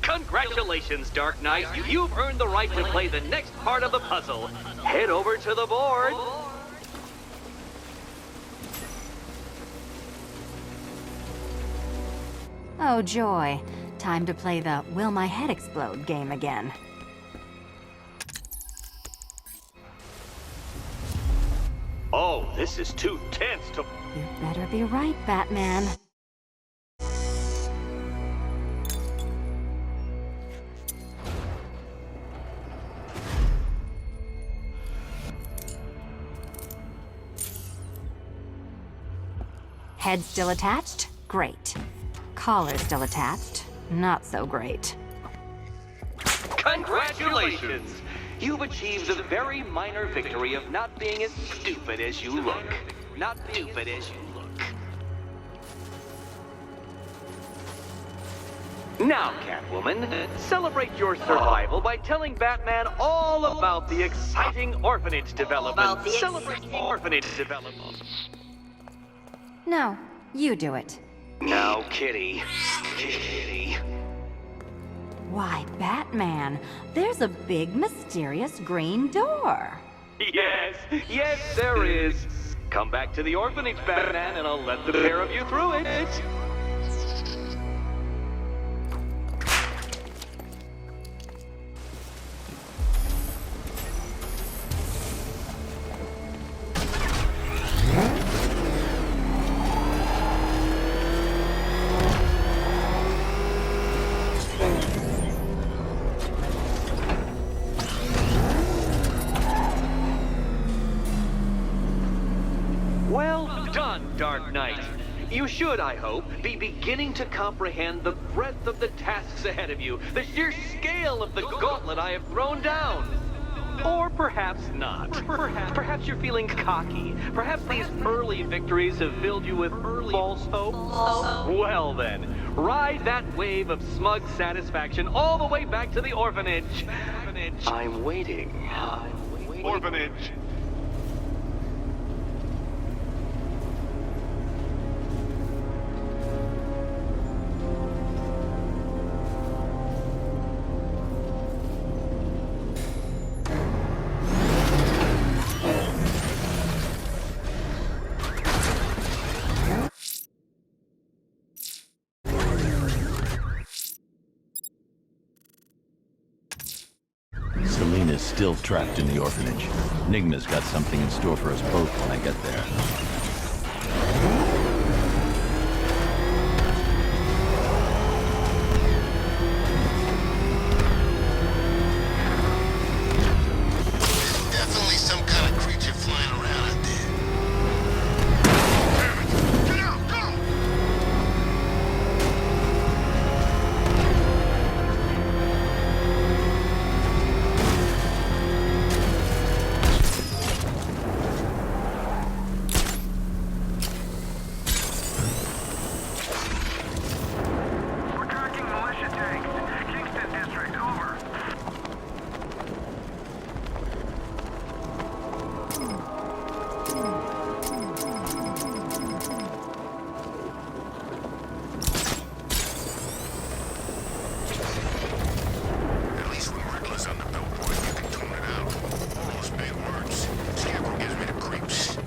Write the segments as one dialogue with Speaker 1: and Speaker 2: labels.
Speaker 1: Congratulations, Dark Knight. You've earned the right to play the next part of the puzzle. Head over to the board.
Speaker 2: Oh, joy. Time to play the Will My Head Explode game again.
Speaker 1: Oh, this is too tense to...
Speaker 2: You better be right, Batman. Head still attached? Great. Collar still attached? Not so great.
Speaker 1: Congratulations! You've achieved the very minor victory of not being as stupid as you look. Not stupid as you look. Now, Catwoman, celebrate your survival by telling Batman all about the exciting orphanage development. Celebrate the orphanage development.
Speaker 2: No, you do it.
Speaker 1: Now, Kitty. Kitty.
Speaker 2: Why, Batman, there's a big, mysterious green door.
Speaker 1: Yes, yes, there is. Come back to the orphanage, Batman, and I'll let the pair of you through it. Well done, Dark Knight. You should, I hope, be beginning to comprehend the breadth of the tasks ahead of you, the sheer scale of the gauntlet I have thrown down. Or perhaps not. Perhaps you're feeling cocky. Perhaps these early victories have filled you with false hope. Well then, ride that wave of smug satisfaction all the way back to the orphanage. I'm waiting.
Speaker 3: Orphanage.
Speaker 4: Selina's still trapped in the orphanage. Enigma's got something in store for us both when I get there.
Speaker 5: Definitely some kind of creature flying around out there. Get out, go!
Speaker 3: We're tracking militia tanks. Kingston District, over.
Speaker 5: At least when Reckless on the billboard, you can tune it out. All those big words. Scarecrow gives me the creeps.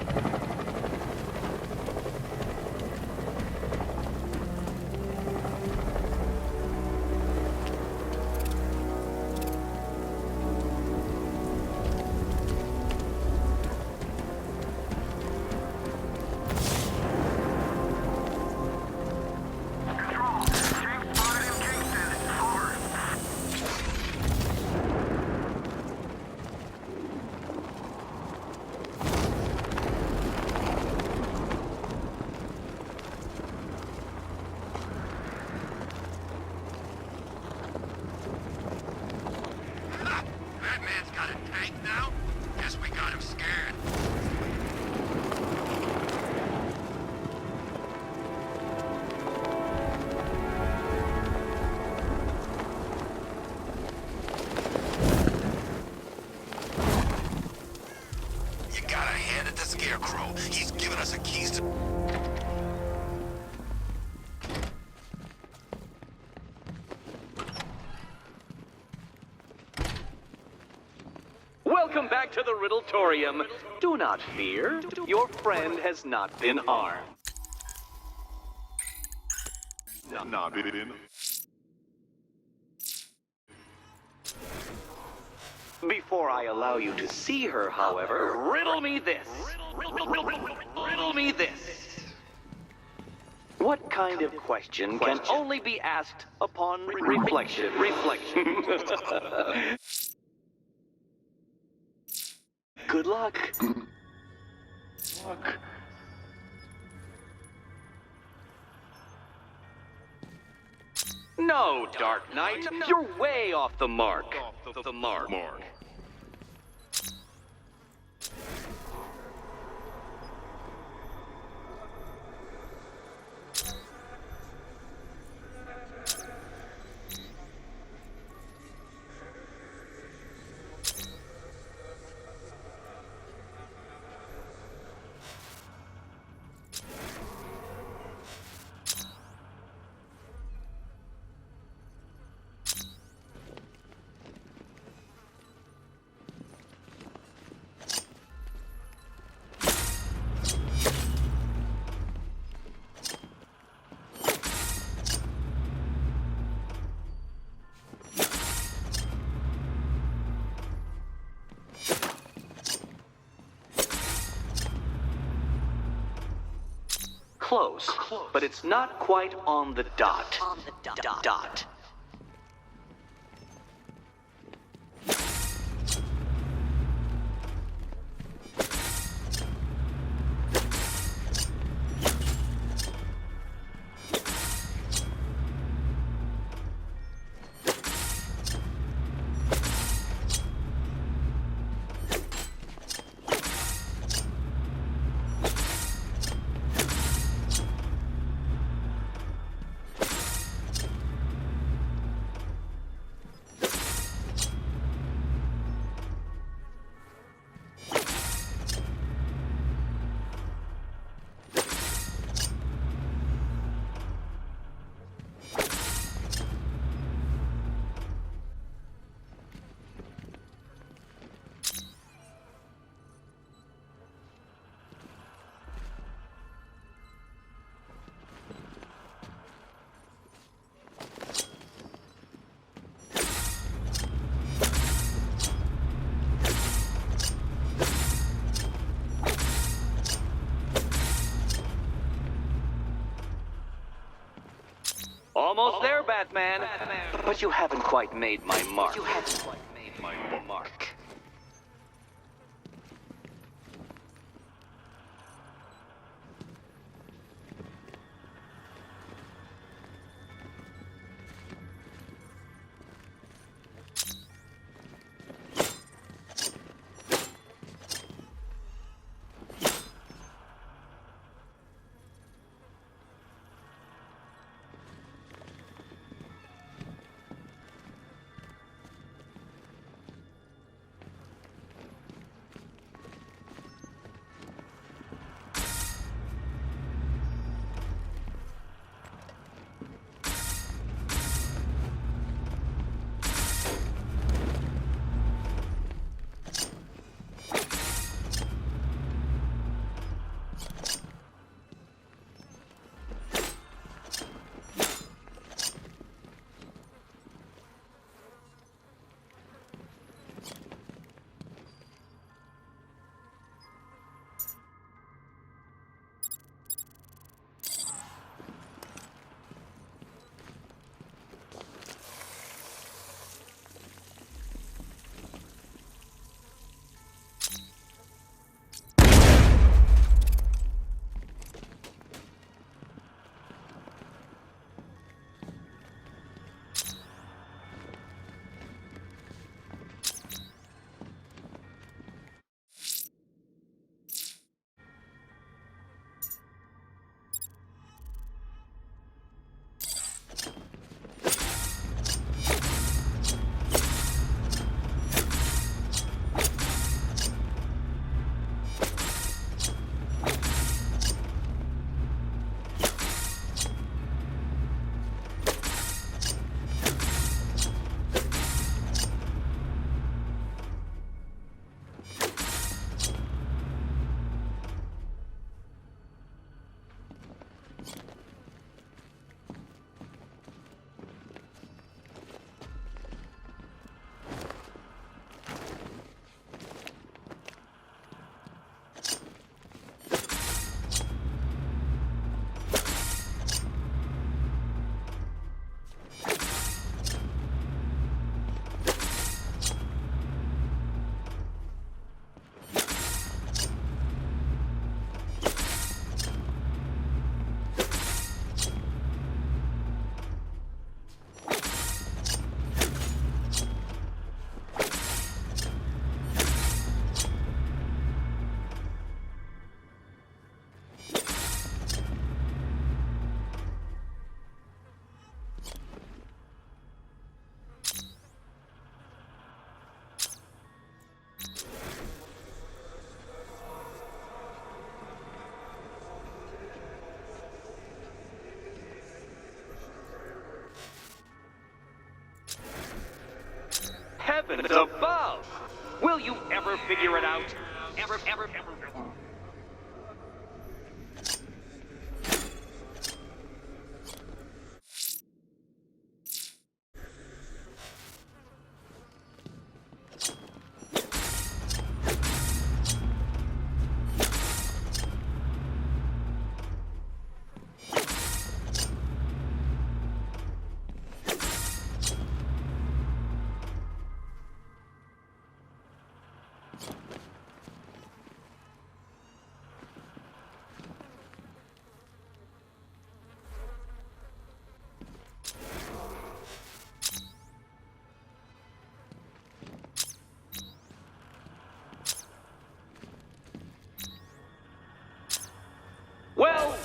Speaker 3: Control. Tank spotted in Kingston, over.
Speaker 5: Batman's got a tank now? Guess we got him scared. You gotta hand it to Scarecrow. He's giving us the keys to...
Speaker 1: Welcome back to the Riddletorium. Do not fear. Your friend has not been harmed.
Speaker 3: Nah, been.
Speaker 1: Before I allow you to see her, however, riddle me this. Riddle me this. What kind of question can only be asked upon reflection? Good luck. No, Dark Knight, you're way off the mark. The mark. Close, but it's not quite on the dot. Dot. Almost there, Batman. But you haven't quite made my mark. Heavens above! Will you ever figure it out? Ever.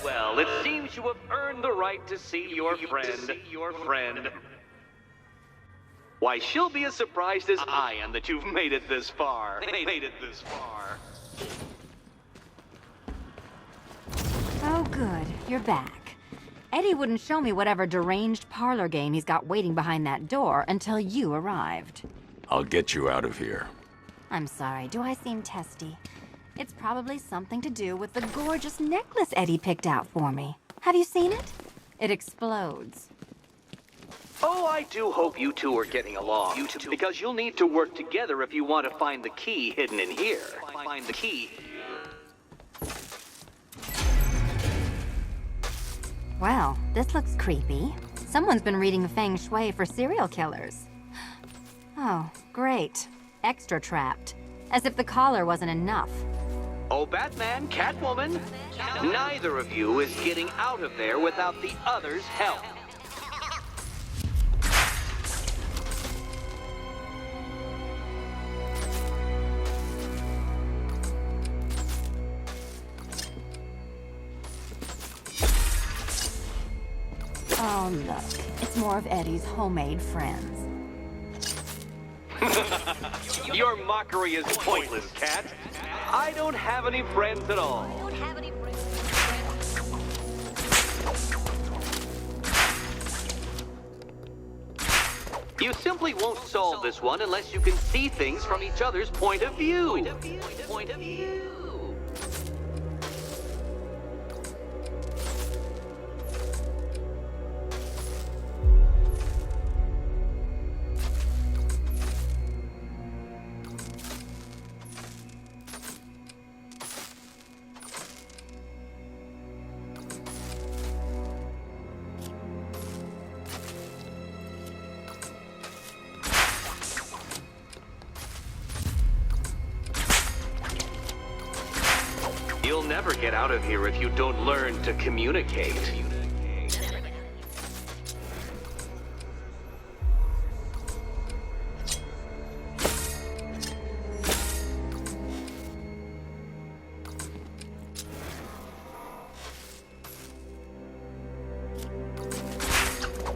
Speaker 1: Well, it seems you have earned the right to see your friend. Why, she'll be as surprised as I am that you've made it this far.
Speaker 2: Oh, good. You're back. Eddie wouldn't show me whatever deranged parlor game he's got waiting behind that door until you arrived.
Speaker 6: I'll get you out of here.
Speaker 2: I'm sorry, do I seem testy? It's probably something to do with the gorgeous necklace Eddie picked out for me. Have you seen it? It explodes.
Speaker 1: Oh, I do hope you two are getting along. Because you'll need to work together if you want to find the key hidden in here. Find the key.
Speaker 2: Well, this looks creepy. Someone's been reading Feng Shui for serial killers. Oh, great. Extra trapped. As if the collar wasn't enough.
Speaker 1: Oh, Batman, Catwoman, neither of you is getting out of there without the other's help.
Speaker 2: Oh, look. It's more of Eddie's homemade friends.
Speaker 1: Your mockery is pointless, Cat. I don't have any friends at all. You simply won't solve this one unless you can see things from each other's point of view. You'll never get out of here if you don't learn to communicate.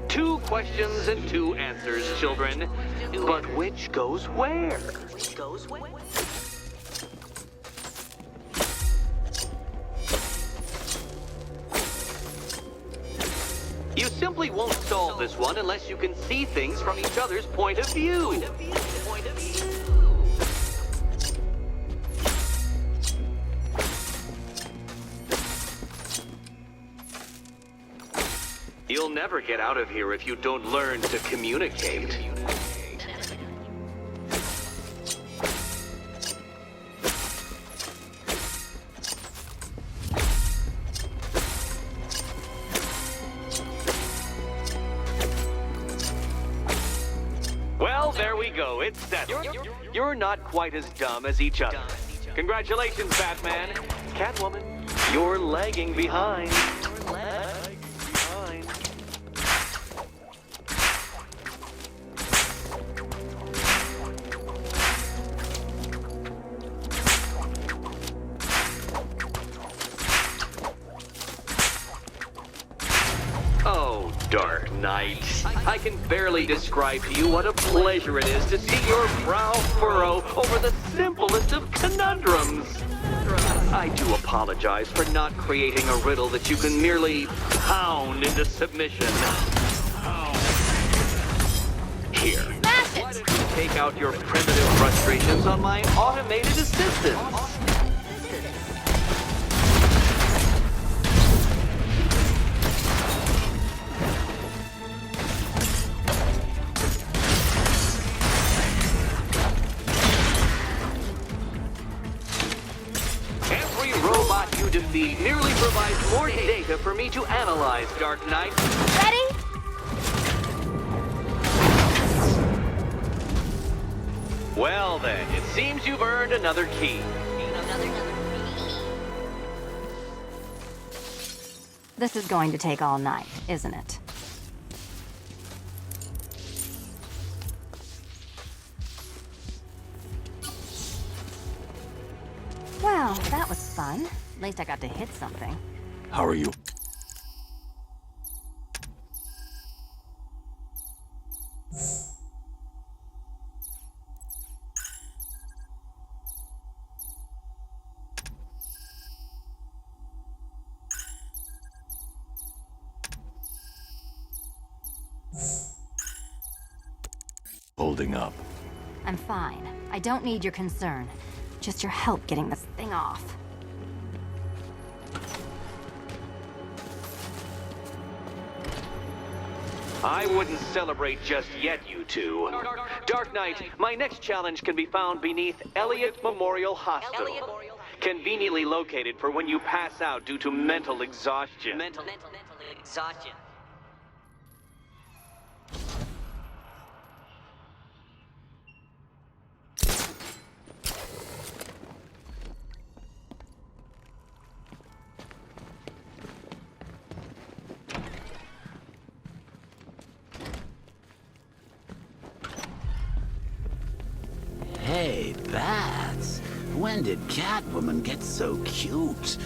Speaker 1: Two questions and two answers, children. But which goes where? You simply won't solve this one unless you can see things from each other's point of view. You'll never get out of here if you don't learn to communicate. Well, there we go. It's settled. You're not quite as dumb as each other. Congratulations, Batman. Catwoman, you're lagging behind. Oh, Dark Knight. I can barely describe to you what a pleasure it is to see your brow furrow over the simplest of conundrums. I do apologize for not creating a riddle that you can merely pound into submission. Here.
Speaker 7: Smash
Speaker 1: Why
Speaker 7: it!
Speaker 1: don't you take out your primitive frustrations on my automated assistants. Every robot you defeat merely provides more data for me to analyze, Dark Knight.
Speaker 2: Ready?
Speaker 1: Well then, it seems you've earned another key.
Speaker 2: This is going to take all night, isn't it? Well, that was fun. At least I got to hit something.
Speaker 6: How are you? Holding up.
Speaker 2: I'm fine. I don't need your concern. Just your help getting this thing off.
Speaker 1: I wouldn't celebrate just yet, you two. Dark Knight, my next challenge can be found beneath Elliott Memorial Hospital. Conveniently located for when you pass out due to mental exhaustion.
Speaker 7: Mental exhaustion.
Speaker 8: Hey, Bats. When did Catwoman get so cute?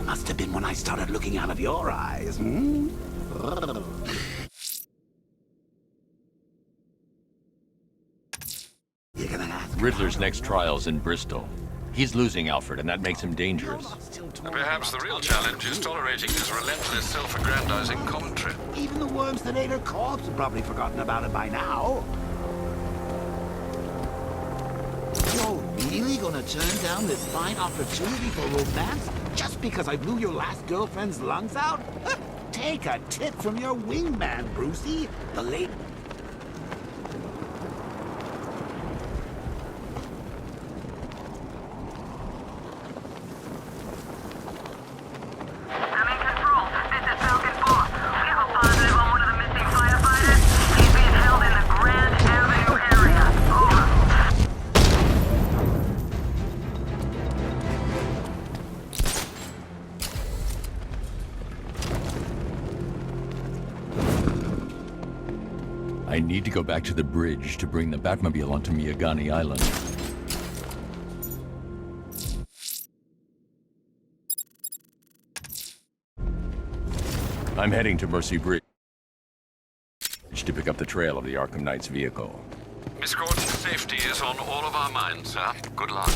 Speaker 8: Must have been when I started looking out of your eyes, hmm? You're gonna ask
Speaker 4: Riddler's next trial's in Bristol. He's losing Alfred, and that makes him dangerous.
Speaker 9: Perhaps the real challenge is tolerating his relentless self-aggrandizing commentary.
Speaker 8: Even the worms that ate her corpse have probably forgotten about it by now. You're really gonna turn down this fine opportunity for romance just because I blew your last girlfriend's lungs out? Take a tip from your wingman, Brucey. The late...
Speaker 10: I'm in control. This is Falcon 4. We have a positive on one of the missing firefighters. He's being held in the Grand Avenue area. Over.
Speaker 4: I need to go back to the bridge to bring the Batmobile onto Miyagani Island. I'm heading to Mercy Bridge to pick up the trail of the Arkham Knight's vehicle.
Speaker 9: Miss Gordon's safety is on all of our minds, sir. Good luck.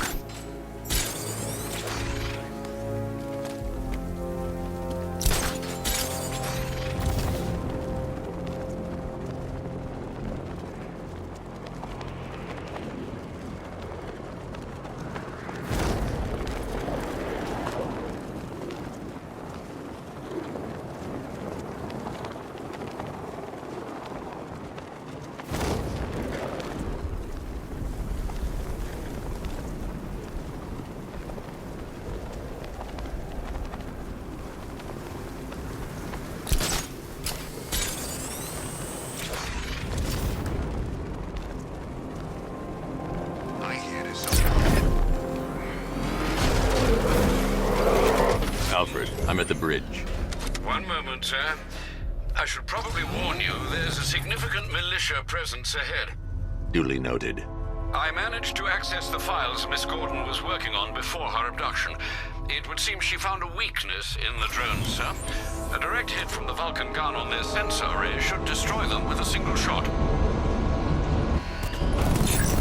Speaker 4: Alfred, I'm at the bridge.
Speaker 9: One moment, sir. I should probably warn you, there's a significant militia presence ahead.
Speaker 6: Duly noted.
Speaker 9: I managed to access the files Miss Gordon was working on before her abduction. It would seem she found a weakness in the drones, sir. A direct hit from the Vulcan gun on their sensor array should destroy them with a single shot.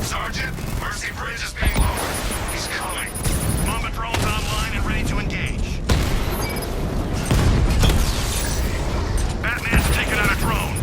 Speaker 5: Sergeant, Mercy Bridge is being lowered. He's coming. Mama drone's online and ready to engage. Batman's taking out a drone.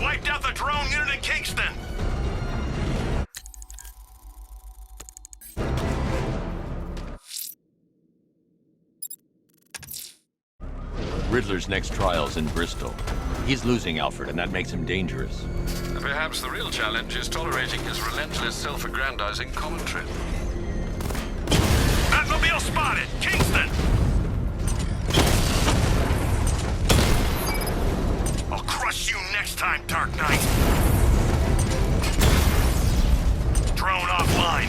Speaker 5: wiped out the drone unit in Kingston.
Speaker 4: Riddler's next trial's in Bristol. He's losing Alfred, and that makes him dangerous.
Speaker 9: Perhaps the real challenge is tolerating his relentless self-aggrandizing commentary.
Speaker 5: Batmobile spotted! Kingston! I'll crush you next time, Dark Knight. Drone offline.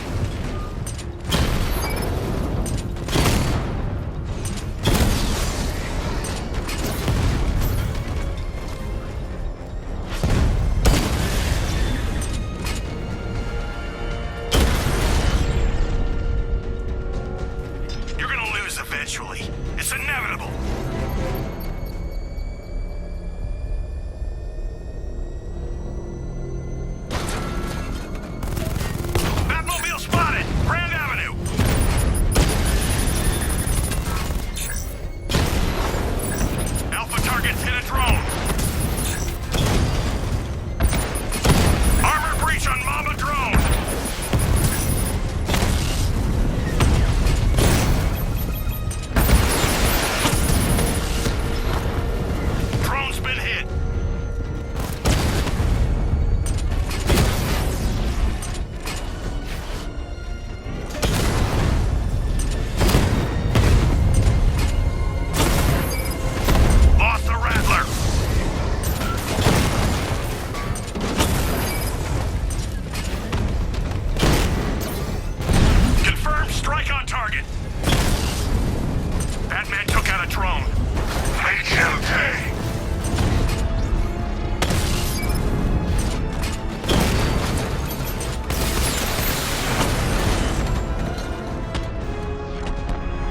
Speaker 5: You're gonna lose eventually. It's inevitable. Batmobile spotted! Grand Avenue! Alpha targets hit a drone. Armor breach on Mama drone. Drone's been hit. Lost the Rattler. Confirmed strike on target. Batman took out a drone. HMT.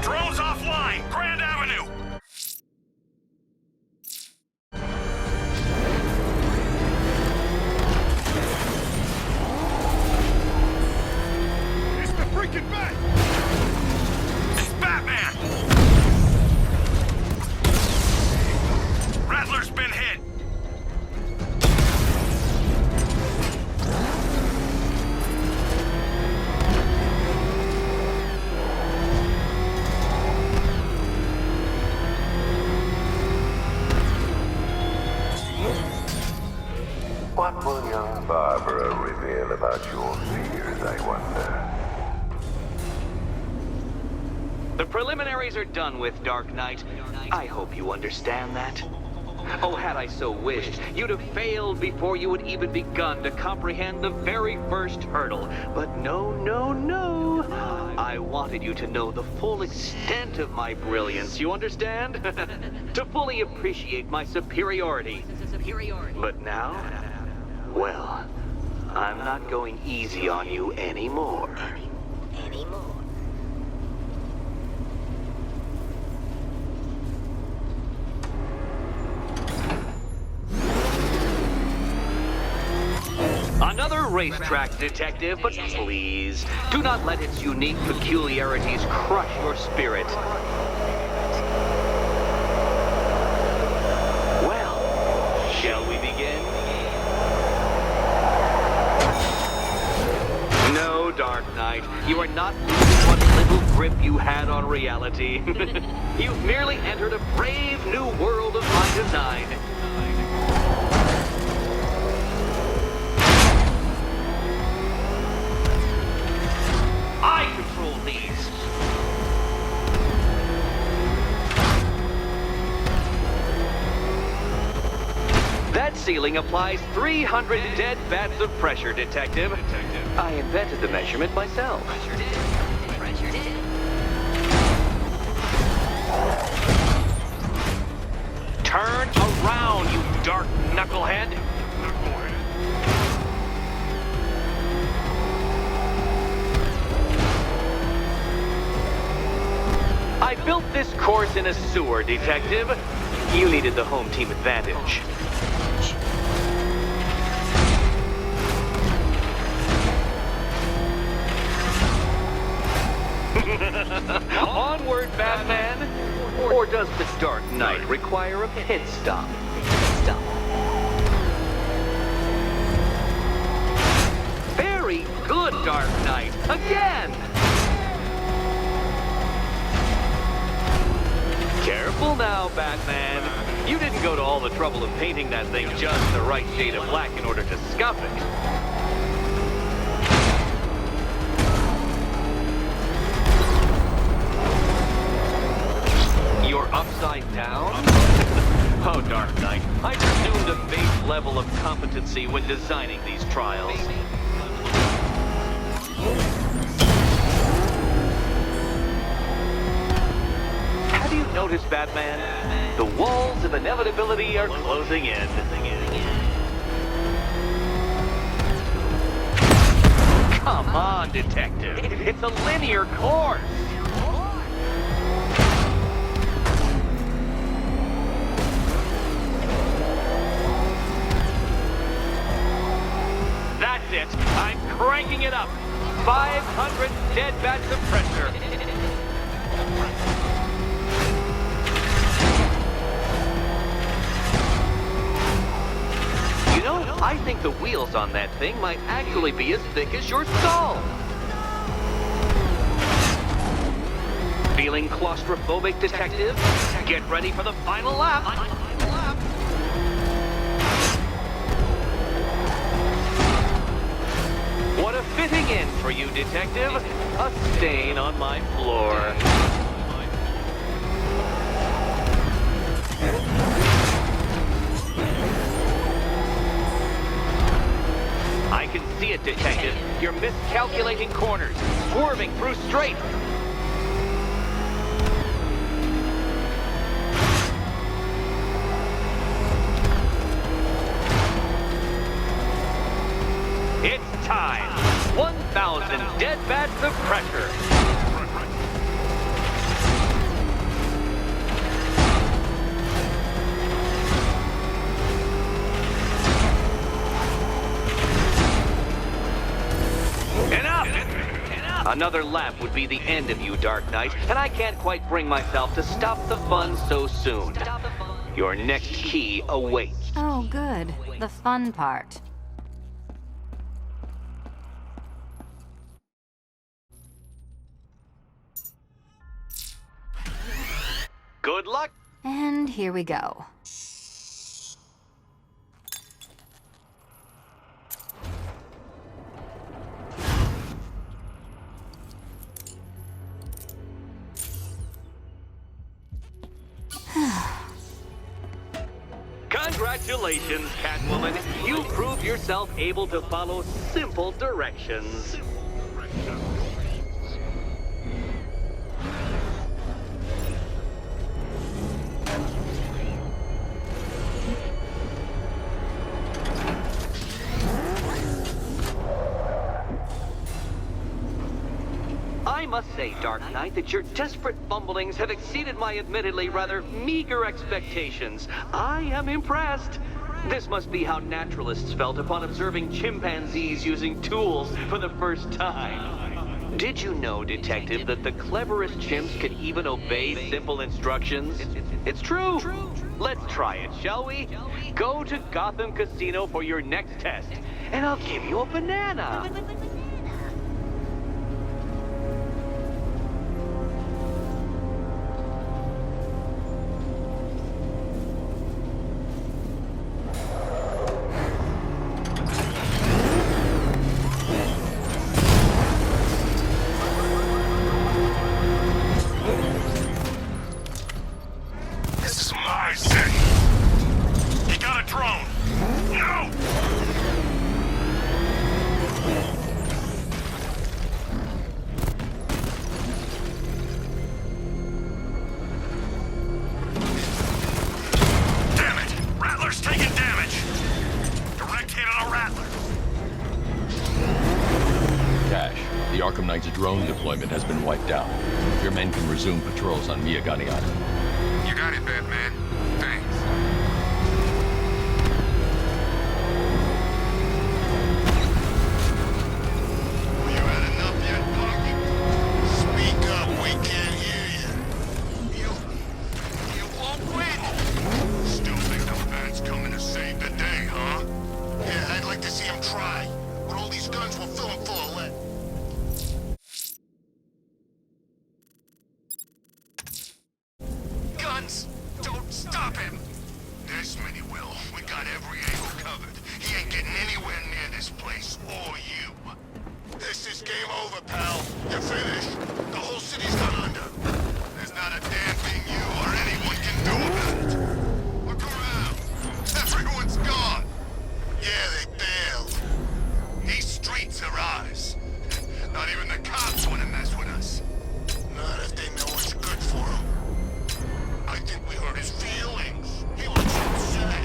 Speaker 5: Drones offline. Grand Avenue. It's the freaking Bat! It's Batman! Rattler's been hit.
Speaker 3: What will young Barbara reveal about your fears, I wonder?
Speaker 1: The preliminaries are done with, Dark Knight. I hope you understand that. Oh, had I so wished, you'd have failed before you had even begun to comprehend the very first hurdle. But no, no, no. I wanted you to know the full extent of my brilliance, you understand? To fully appreciate my superiority. But now, well, I'm not going easy on you anymore. Another racetrack detective, but please, do not let its unique peculiarities crush your spirit. Well, shall we begin? No, Dark Knight, you are not losing what little grip you had on reality. You've merely entered a brave new world of my design. I control these. That ceiling applies 300 dead bats of pressure, Detective. I invented the measurement myself. Turn around, you dark knucklehead. I built this course in a sewer, Detective. You needed the home team advantage. Onward, Batman! Or does the Dark Knight require a pit stop? Dark Knight. Again! Careful now, Batman. You didn't go to all the trouble of painting that thing just the right shade of black in order to scuff it. You're upside down? Oh, Dark Knight, I presumed a base level of competency when designing these trials. Have you noticed, Batman? The walls of inevitability are closing in. Come on, Detective. It's a linear course. That's it. I'm cranking it up. 500 dead bats of pressure. You know, I think the wheels on that thing might actually be as thick as your skull. Feeling claustrophobic, Detective? Get ready for the final lap. What a fitting end for you, Detective. A stain on my floor. I can see it, Detective. You're miscalculating corners, swerving through straight. It's time. 1,000 dead bats of pressure. Another lap would be the end of you, Dark Knight, and I can't quite bring myself to stop the fun so soon. Your next key awaits.
Speaker 2: Oh, good. The fun part.
Speaker 1: Good luck.
Speaker 2: And here we go.
Speaker 1: Congratulations, Catwoman. You proved yourself able to follow simple directions. I must say, Dark Knight, that your desperate fumblings have exceeded my admittedly rather meager expectations. I am impressed. This must be how naturalists felt upon observing chimpanzees using tools for the first time. Did you know, Detective, that the cleverest chimps can even obey simple instructions? It's true. Let's try it, shall we? Go to Gotham Casino for your next test, and I'll give you a banana.
Speaker 4: The Arkham Knight's drone deployment has been wiped out. Your men can resume patrols on Miyagani Island.
Speaker 5: You got it, Batman. Thanks. You had enough yet, punk? Speak up, we can't hear you. You won't win. Still think the Bat's coming to save the day, huh? Yeah, I'd like to see him try. With all these guns, we'll fill him full of lead. It's game over, pal. You're finished. The whole city's gone under. There's not a damn thing you or anyone can do about it. Look around. Everyone's gone. Yeah, they bailed. These streets are ours. Not even the cops want to mess with us. Not if they know what's good for them. I think we hurt his feelings. He looks upset.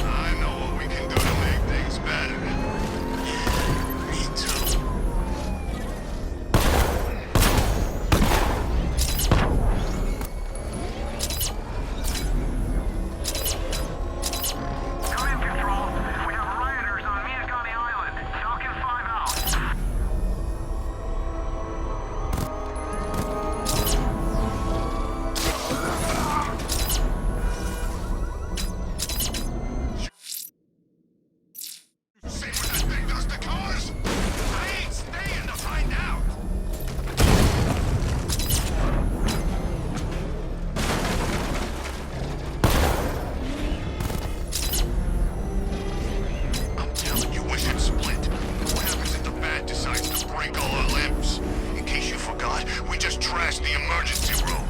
Speaker 5: I know what we can do to make things better. Yeah, me too.
Speaker 10: Come in, Control. We have rioters on Miyagami Island. Falcon 5 out.
Speaker 5: See what that thing does to cars? I ain't staying to find out. I'm telling you, we should split. What happens if the bat decides to break all our limbs? In case you forgot, we just trashed the emergency room.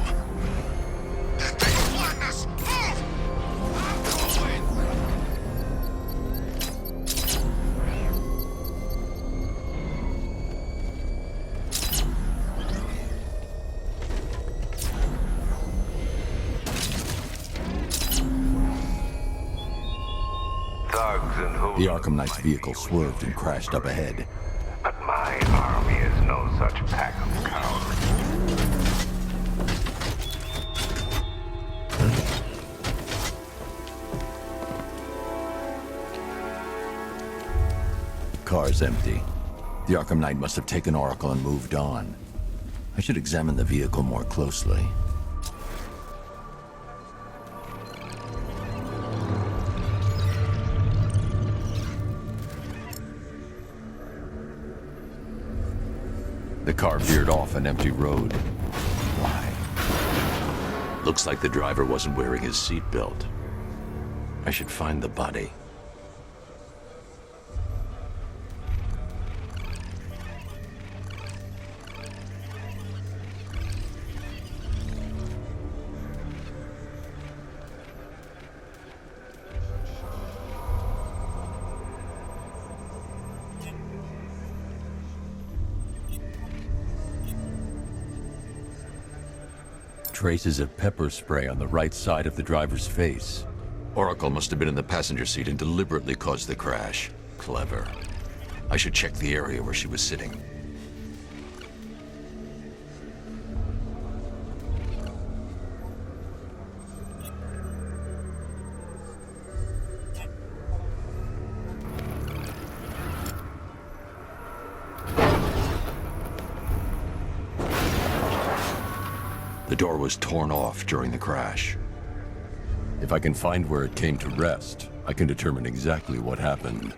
Speaker 5: That thing will flatten us! Move! I'm going!
Speaker 3: Thugs and hooligans.
Speaker 4: The Arkham Knight's vehicle swerved and crashed up ahead.
Speaker 3: But my army is no such pack of cowards.
Speaker 4: Car's empty. The Arkham Knight must have taken Oracle and moved on. I should examine the vehicle more closely. The car veered off an empty road. Why?
Speaker 6: Looks like the driver wasn't wearing his seatbelt. I should find the body.
Speaker 4: Traces of pepper spray on the right side of the driver's face.
Speaker 6: Oracle must have been in the passenger seat and deliberately caused the crash. Clever. I should check the area where she was sitting. The door was torn off during the crash.
Speaker 4: If I can find where it came to rest, I can determine exactly what happened.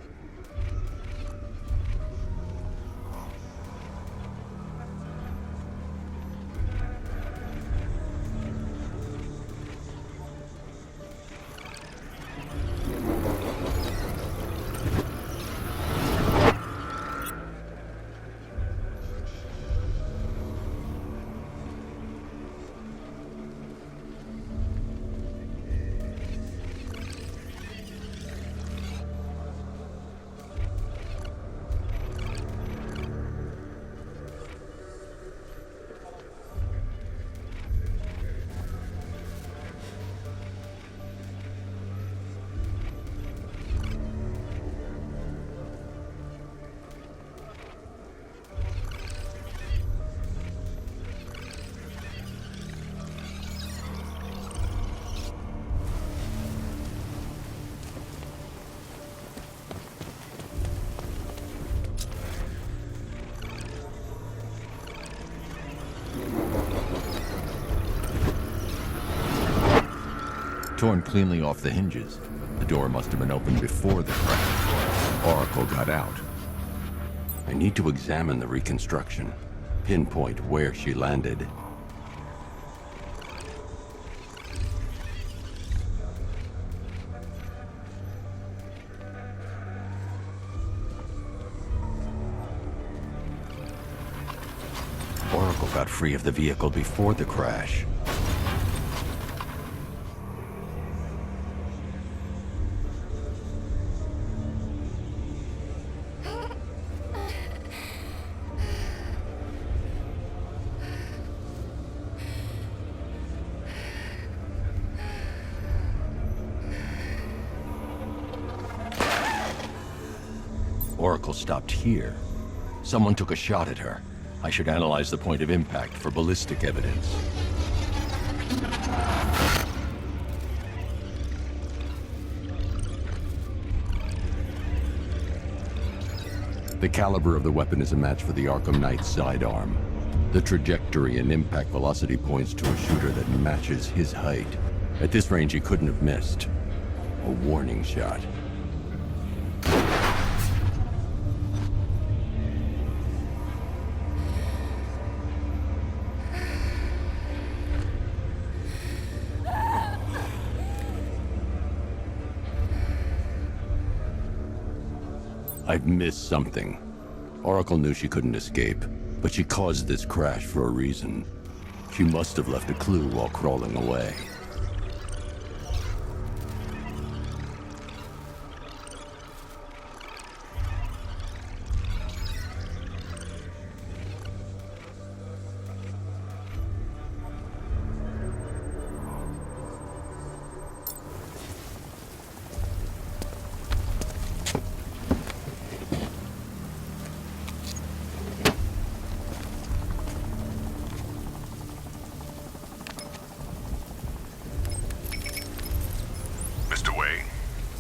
Speaker 4: Torn cleanly off the hinges. The door must have been opened before the crash. Oracle got out. I need to examine the reconstruction. Pinpoint where she landed. Oracle got free of the vehicle before the crash. Oracle stopped here. Someone took a shot at her. I should analyze the point of impact for ballistic evidence. The caliber of the weapon is a match for the Arkham Knight's sidearm. The trajectory and impact velocity points to a shooter that matches his height. At this range, he couldn't have missed. A warning shot. I've missed something. Oracle knew she couldn't escape, but she caused this crash for a reason. She must have left a clue while crawling away.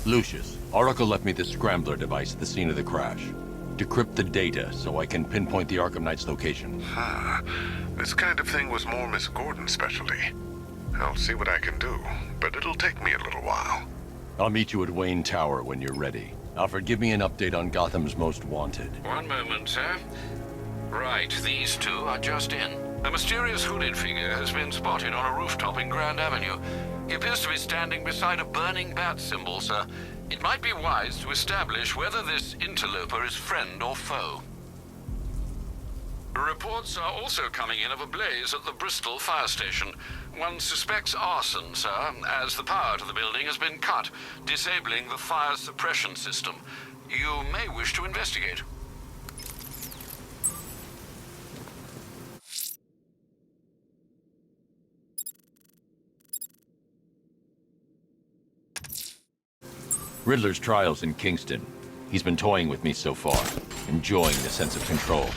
Speaker 4: Lucius, Oracle left me the Scrambler device at the scene of the crash. Decrypt the data so I can pinpoint the Arkham Knight's location.
Speaker 11: This kind of thing was more Miss Gordon's specialty. I'll see what I can do, but it'll take me a little while.
Speaker 4: I'll meet you at Wayne Tower when you're ready. Alfred, give me an update on Gotham's Most Wanted.
Speaker 9: One moment, sir. Right, these two are just in. A mysterious hooded figure has been spotted on a rooftop in Grand Avenue. He appears to be standing beside a burning bat symbol, sir. It might be wise to establish whether this interloper is friend or foe. Reports are also coming in of a blaze at the Bristol fire station. One suspects arson, sir, as the power to the building has been cut, disabling the fire suppression system. You may wish to investigate.
Speaker 4: Riddler's trial's in Kingston. He's been toying with me so far, enjoying the sense of control.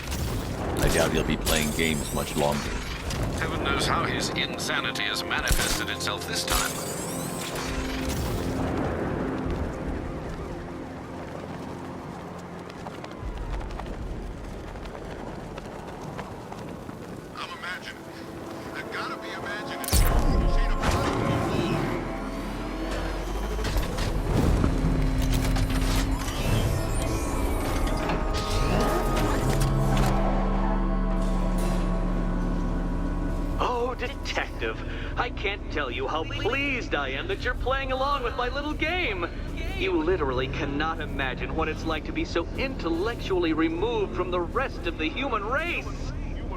Speaker 4: I doubt he'll be playing games much longer.
Speaker 9: Heaven knows how his insanity has manifested itself this time.
Speaker 5: I'm imagining. I gotta be imagining. You've seen a body before.
Speaker 1: Oh, Detective, I can't tell you how pleased I am that you're playing along with my little game. You literally cannot imagine what it's like to be so intellectually removed from the rest of the human race.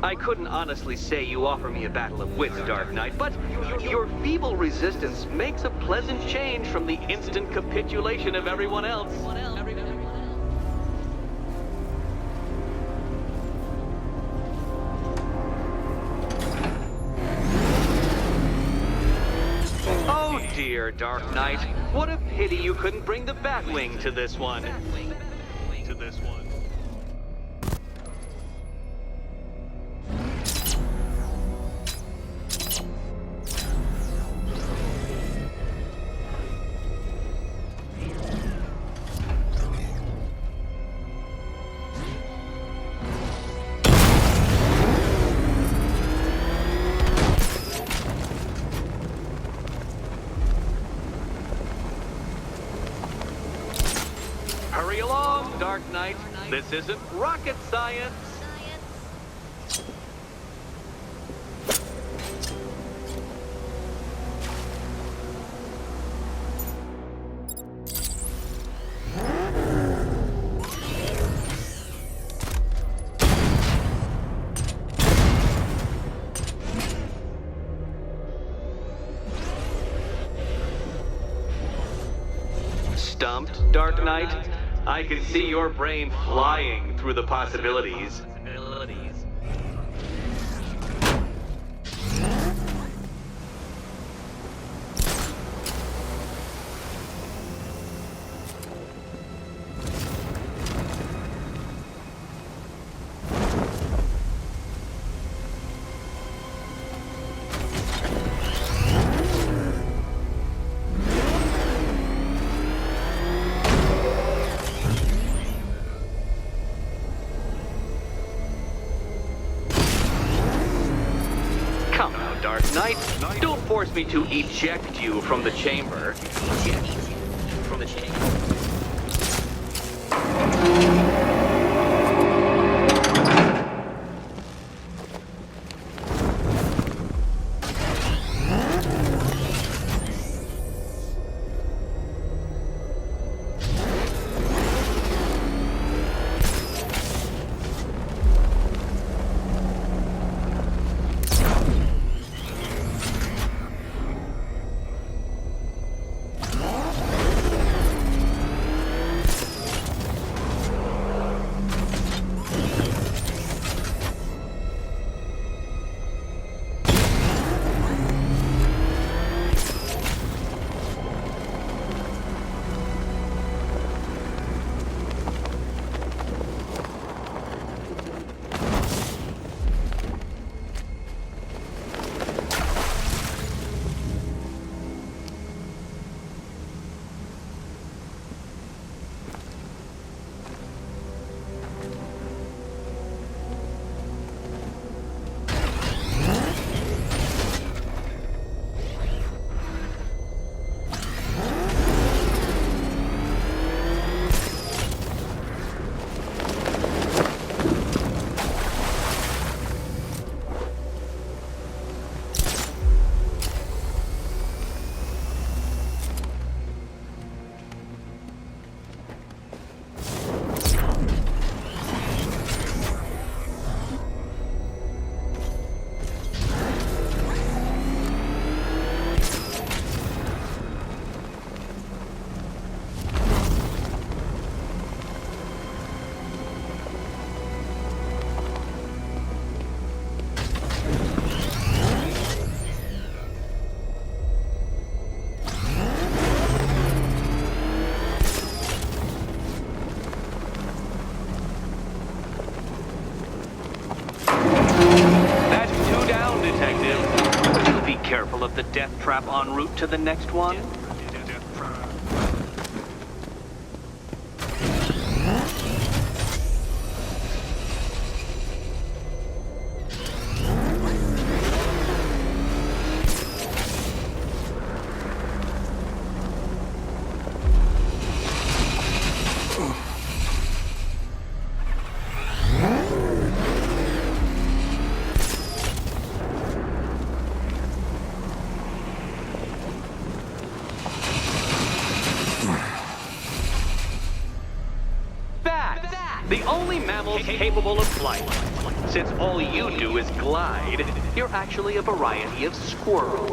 Speaker 1: I couldn't honestly say you offer me a battle of wits, Dark Knight, but your feeble resistance makes a pleasant change from the instant capitulation of everyone else. Oh dear, Dark Knight. What a pity you couldn't bring the Batwing to this one. Hurry along, Dark Knight. This isn't rocket science. Dark Knight? I can see your brain flying through the possibilities. Come now, Dark Knight. Don't force me to eject you from the chamber.
Speaker 7: From the chamber.
Speaker 1: Careful of the death trap en route to the next one. The only mammal capable of flight. Since all you do is glide, you're actually a variety of squirrel.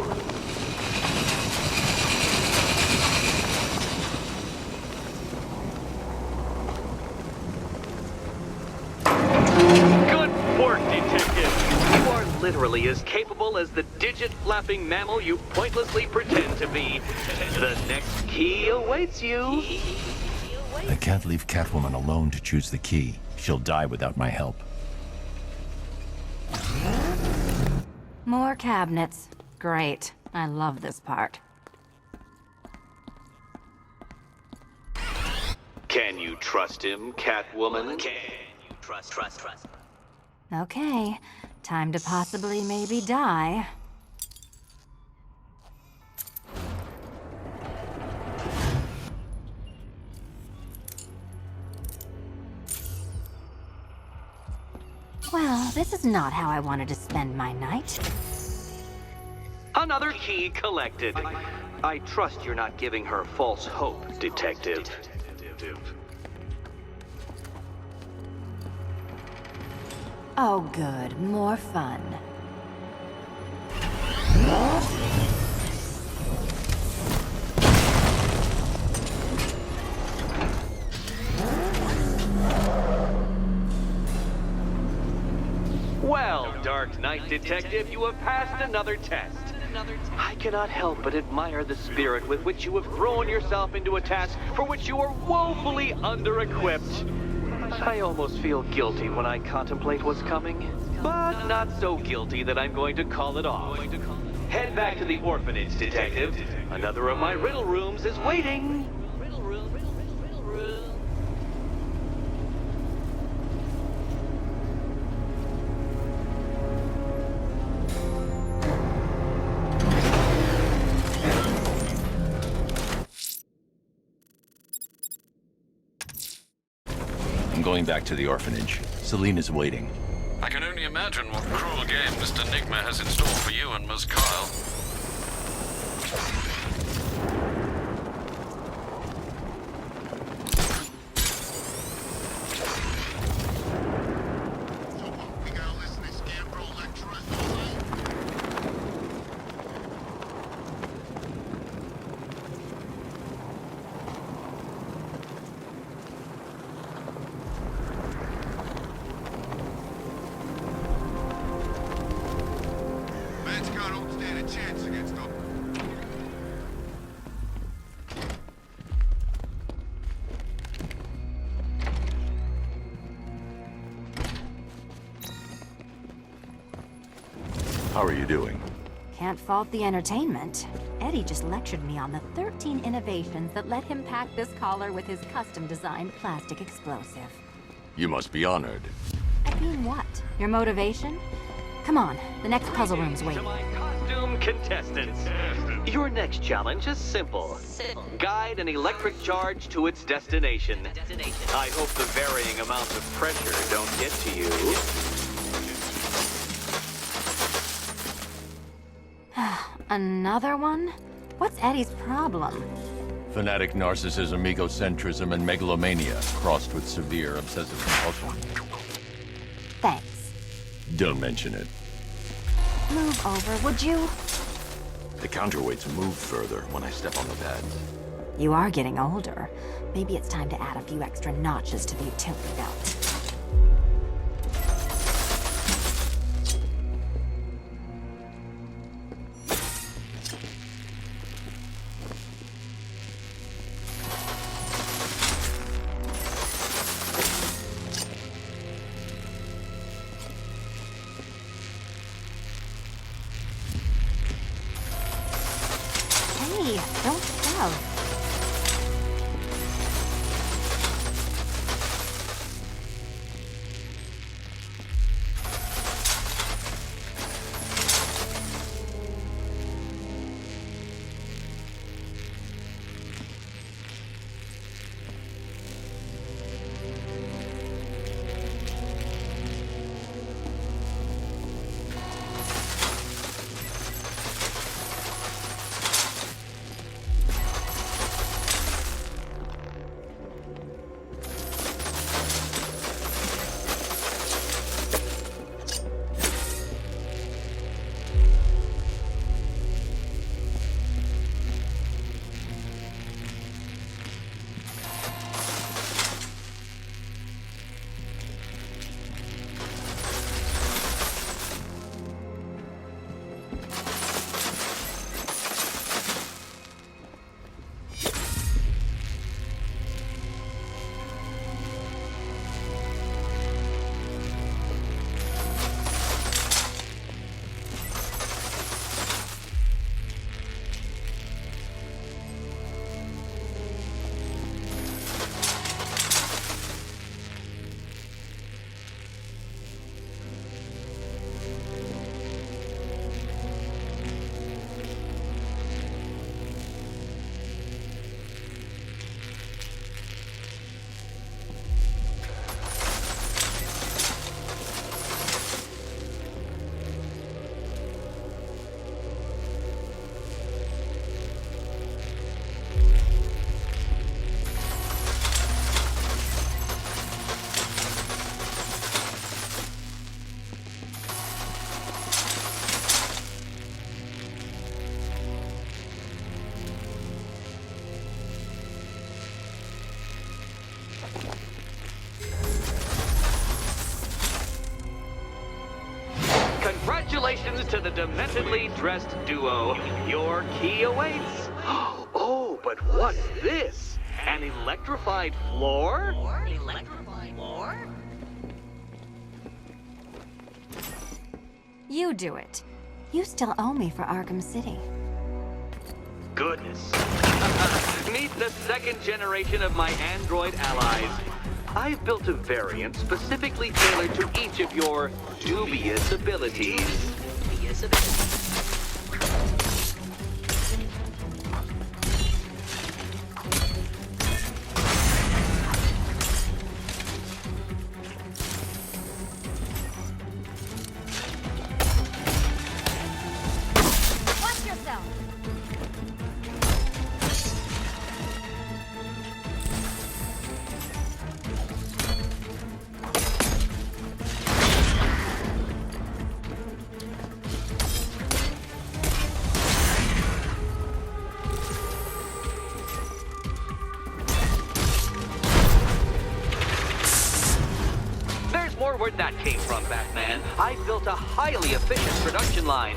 Speaker 1: Good work, Detective. You are literally as capable as the digit-flapping mammal you pointlessly pretend to be. The next key awaits you.
Speaker 4: I can't leave Catwoman alone to choose the key. She'll die without my help.
Speaker 2: More cabinets. Great. I love this part.
Speaker 1: Can you trust him, Catwoman?
Speaker 7: Can you trust?
Speaker 2: Okay. Time to possibly maybe die. Well, this is not how I wanted to spend my night.
Speaker 1: Another key collected. I trust you're not giving her false hope, Detective.
Speaker 2: Oh, good. More fun.
Speaker 1: Well, Dark Knight Detective, you have passed another test. I cannot help but admire the spirit with which you have thrown yourself into a task for which you are woefully under-equipped. I almost feel guilty when I contemplate what's coming, but not so guilty that I'm going to call it off. Head back to the orphanage, Detective. Another of my riddle rooms is waiting.
Speaker 6: I'm going back to the orphanage. Celine is waiting.
Speaker 9: I can only imagine what cruel game Mr. Nigma has in store for you and Miss Kyle.
Speaker 5: We gotta listen to Scambro lecture us all night. Man's don't stand a chance against them.
Speaker 6: How are you doing?
Speaker 2: Can't fault the entertainment. Eddie just lectured me on the 13 innovations that let him pack this collar with his custom-designed plastic explosive.
Speaker 6: You must be honored.
Speaker 2: I mean what? Your motivation? Come on, the next puzzle room's
Speaker 1: To
Speaker 2: waiting.
Speaker 1: my costume contestants. Your next challenge is simple. Guide an electric charge to its destination. I hope the varying amounts of pressure don't get to you.
Speaker 2: Another one? What's Eddie's problem?
Speaker 4: Fanatic narcissism, egocentrism, and megalomania, crossed with severe obsessive compulsion.
Speaker 2: Thanks.
Speaker 4: Don't mention it.
Speaker 2: Move over, would you?
Speaker 6: The counterweights move further when I step on the pads.
Speaker 2: You are getting older. Maybe it's time to add a few extra notches to the utility belt. Hey, don't shove.
Speaker 1: Congratulations to the dementedly dressed duo. Your key awaits. Oh, but what's this? An electrified floor?
Speaker 7: Electrified floor?
Speaker 2: You do it. You still owe me for Arkham City.
Speaker 1: Goodness. Meet the second generation of my android allies. I've built a variant specifically tailored to each of your dubious abilities.
Speaker 2: Watch yourself!
Speaker 1: There's more where that came from, Batman. I built a highly efficient production line.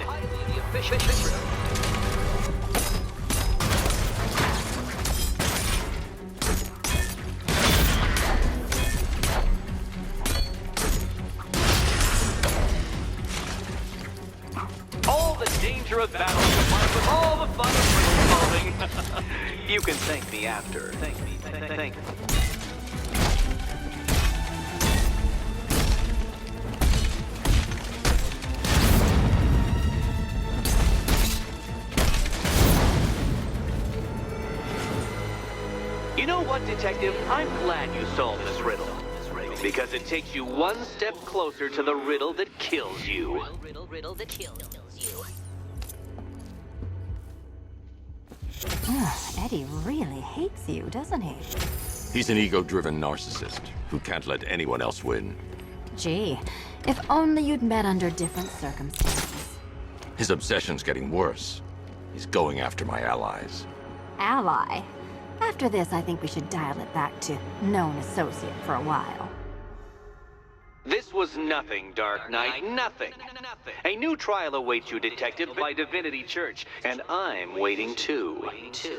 Speaker 1: All the danger of battle combined with all the fun of riddle solving. You can thank me after. Thank me. Thank me. You know what, Detective? I'm glad you solved this riddle. Because it takes you one step closer to the riddle that kills you.
Speaker 7: Riddle that kills you.
Speaker 2: Eddie really hates you, doesn't he?
Speaker 4: He's an ego-driven narcissist who can't let anyone else win.
Speaker 2: Gee, if only you'd met under different circumstances.
Speaker 4: His obsession's getting worse. He's going after my allies.
Speaker 2: Ally. After this, I think we should dial it back to known associate for a while.
Speaker 1: This was nothing, Dark Knight, nothing. A new trial awaits you, Detective, by Divinity Church, and I'm waiting too.
Speaker 7: Two.